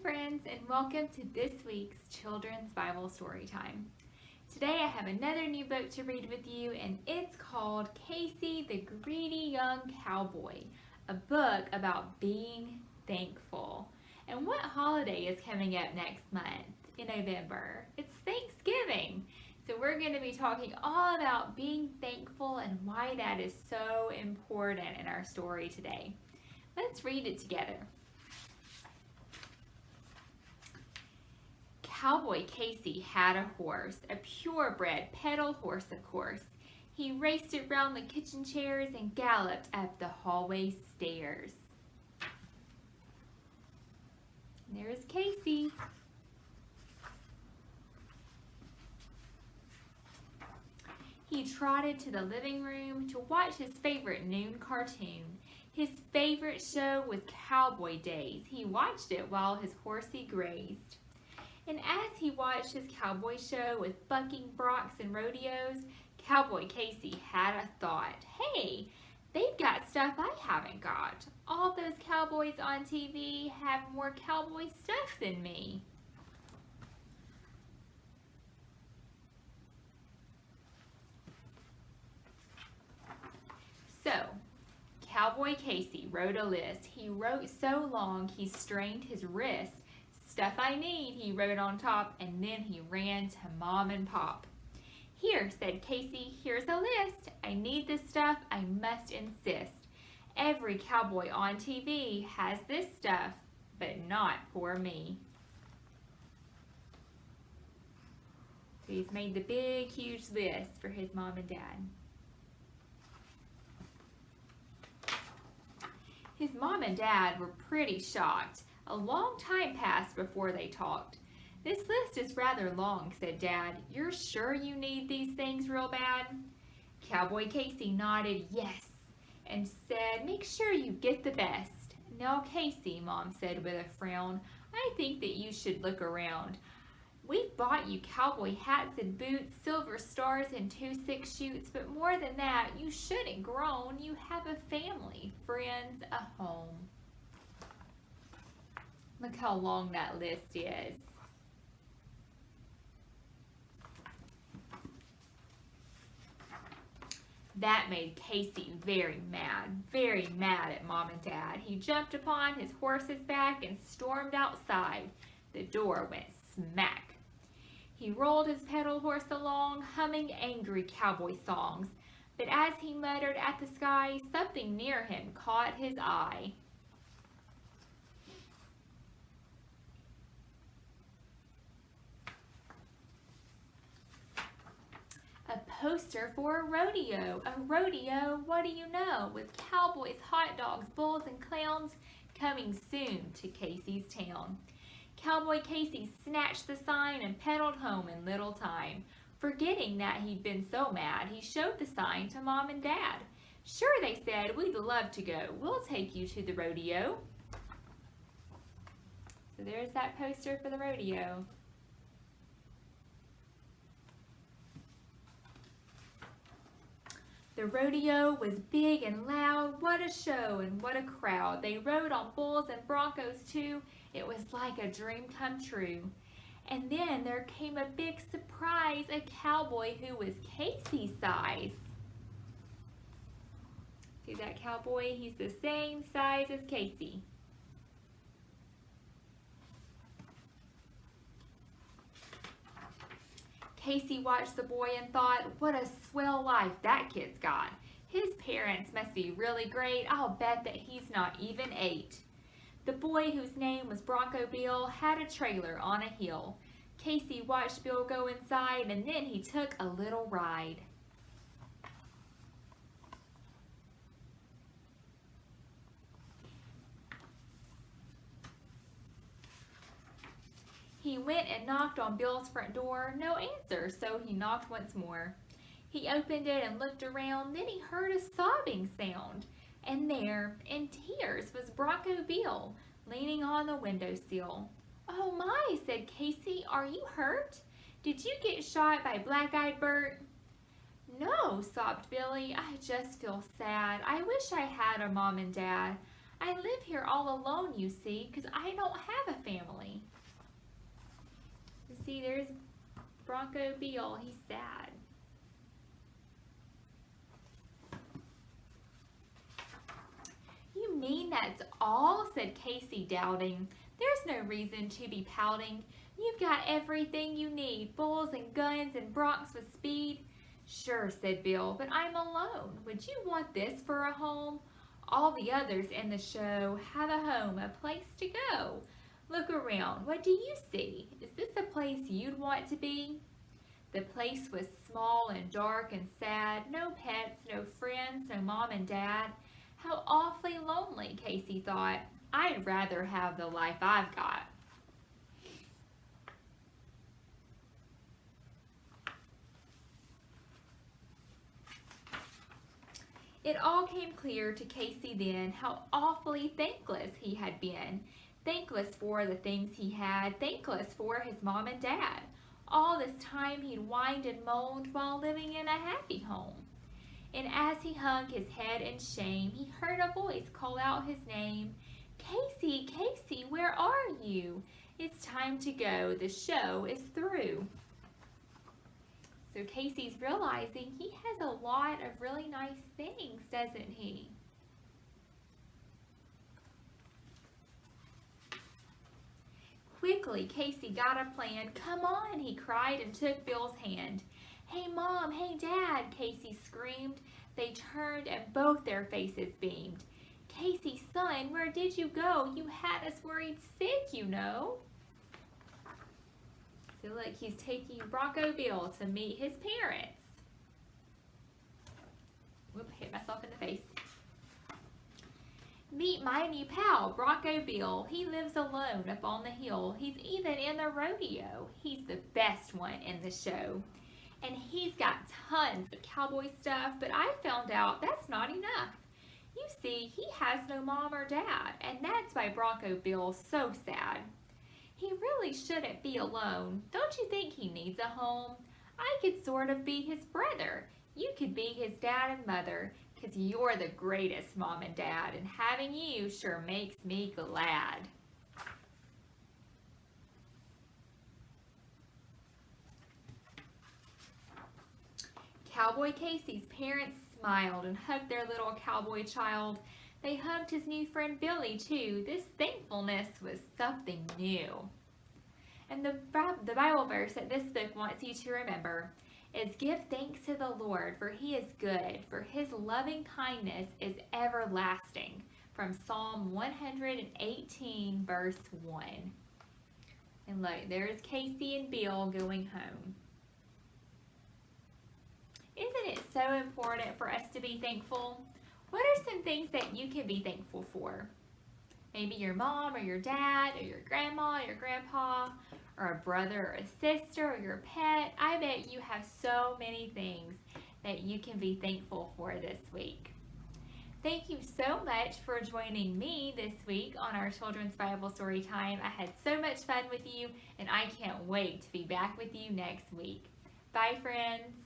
friends, and welcome to this week's Children's Bible Story Time. Today I have another new book to read with you, and it's called Casey the Greedy Young Cowboy, a book about being thankful. And what holiday is coming up next month in November? It's Thanksgiving. So we're going to be talking all about being thankful and why that is so important in our story today. Let's read it together. Cowboy Casey had a horse, a purebred pedal horse, of course. He raced it round the kitchen chairs and galloped up the hallway stairs. There's Casey. He trotted to the living room to watch his favorite noon cartoon. His favorite show was Cowboy Days. He watched it while his horsey grazed. And as he watched his cowboy show with bucking broncs and rodeos, Cowboy Casey had a thought. Hey, they've got stuff I haven't got. All those cowboys on TV have more cowboy stuff than me. So, Cowboy Casey wrote a list. He wrote so long he strained his wrist. Stuff I need, he wrote on top, and then he ran to Mom and Pop. Here, said Casey, here's a list. I need this stuff, I must insist. Every cowboy on TV has this stuff, but not poor me. So he's made the big, huge list for his mom and dad. His mom and dad were pretty shocked. A long time passed before they talked. This list is rather long, said Dad. You're sure you need these things real bad? Cowboy Casey nodded yes and said, make sure you get the best. Now, Casey, Mom said with a frown, I think that you should look around. We've bought you cowboy hats and boots, silver stars and 2 6-shoots, but more than that, you shouldn't groan. You have a family, friends, a home. Look how long that list is. That made Casey very mad at Mom and Dad. He jumped upon his horse's back and stormed outside. The door went smack. He rolled his pedal horse along, humming angry cowboy songs. But as he muttered at the sky, something near him caught his eye. A poster for a rodeo. A rodeo, what do you know? With cowboys, hot dogs, bulls, and clowns coming soon to Casey's town. Cowboy Casey snatched the sign and pedaled home in little time. Forgetting that he'd been so mad, he showed the sign to Mom and Dad. Sure, they said, we'd love to go. We'll take you to the rodeo. So there's that poster for the rodeo. The rodeo was big and loud. What a show and what a crowd. They rode on bulls and broncos too. It was like a dream come true. And then there came a big surprise, a cowboy who was Casey's size. See that cowboy? He's the same size as Casey. Casey watched the boy and thought, what a swell life that kid's got. His parents must be really great. I'll bet that he's not even 8. The boy, whose name was Bronco Bill, had a trailer on a hill. Casey watched Bill go inside, and then he took a little ride. He went and knocked on Bill's front door. No answer, so he knocked once more. He opened it and looked around. Then he heard a sobbing sound. And there, in tears, was Bronco Bill, leaning on the windowsill. Oh my, said Casey, are you hurt? Did you get shot by Black-Eyed Bert? No, sobbed Billy, I just feel sad. I wish I had a mom and dad. I live here all alone, you see, 'cause I don't have a family. See, there's Bronco Bill. He's sad. You mean that's all? Said Casey, doubting. There's no reason to be pouting. You've got everything you need, bulls and guns and broncs with speed. Sure, said Bill, but I'm alone. Would you want this for a home? All the others in the show have a home, a place to go. Look around. What do you see? Is this the place you'd want to be? The place was small and dark and sad. No pets, no friends, no mom and dad. How awfully lonely, Casey thought. I'd rather have the life I've got. It all came clear to Casey then how awfully thankless he had been. Thankless for the things he had, thankless for his mom and dad. All this time he'd whined and moaned while living in a happy home. And as he hung his head in shame, he heard a voice call out his name. Casey, Casey, where are you? It's time to go. The show is through. So Casey's realizing he has a lot of really nice things, doesn't he? Quickly, Casey got a plan. Come on, he cried and took Bill's hand. Hey, Mom, hey, Dad, Casey screamed. They turned and both their faces beamed. Casey, son, where did you go? You had us worried sick, you know. So look, he's taking Bronco Bill to meet his parents. Whoop, hit myself in the face. Meet my new pal, Bronco Bill. He lives alone up on the hill. He's even in the rodeo. He's the best one in the show. And he's got tons of cowboy stuff, but I found out that's not enough. You see, he has no mom or dad, and that's why Bronco Bill's so sad. He really shouldn't be alone. Don't you think he needs a home? I could sort of be his brother. You could be his dad and mother, 'cause you're the greatest mom and dad, and having you sure makes me glad. Cowboy Casey's parents smiled and hugged their little cowboy child. They hugged his new friend Billy too. This thankfulness was something new. And the Bible verse that this book wants you to remember is give thanks to the Lord, for he is good, for his loving kindness is everlasting. From Psalm 118 verse 1. And look, there's Casey and Bill going home. Isn't it so important for us to be thankful? What are some things that you can be thankful for? Maybe your mom or your dad or your grandma or your grandpa or a brother or a sister or your pet. I bet you have so many things that you can be thankful for this week. Thank you so much for joining me this week on our Children's Bible Story Time. I had so much fun with you, and I can't wait to be back with you next week. Bye, friends.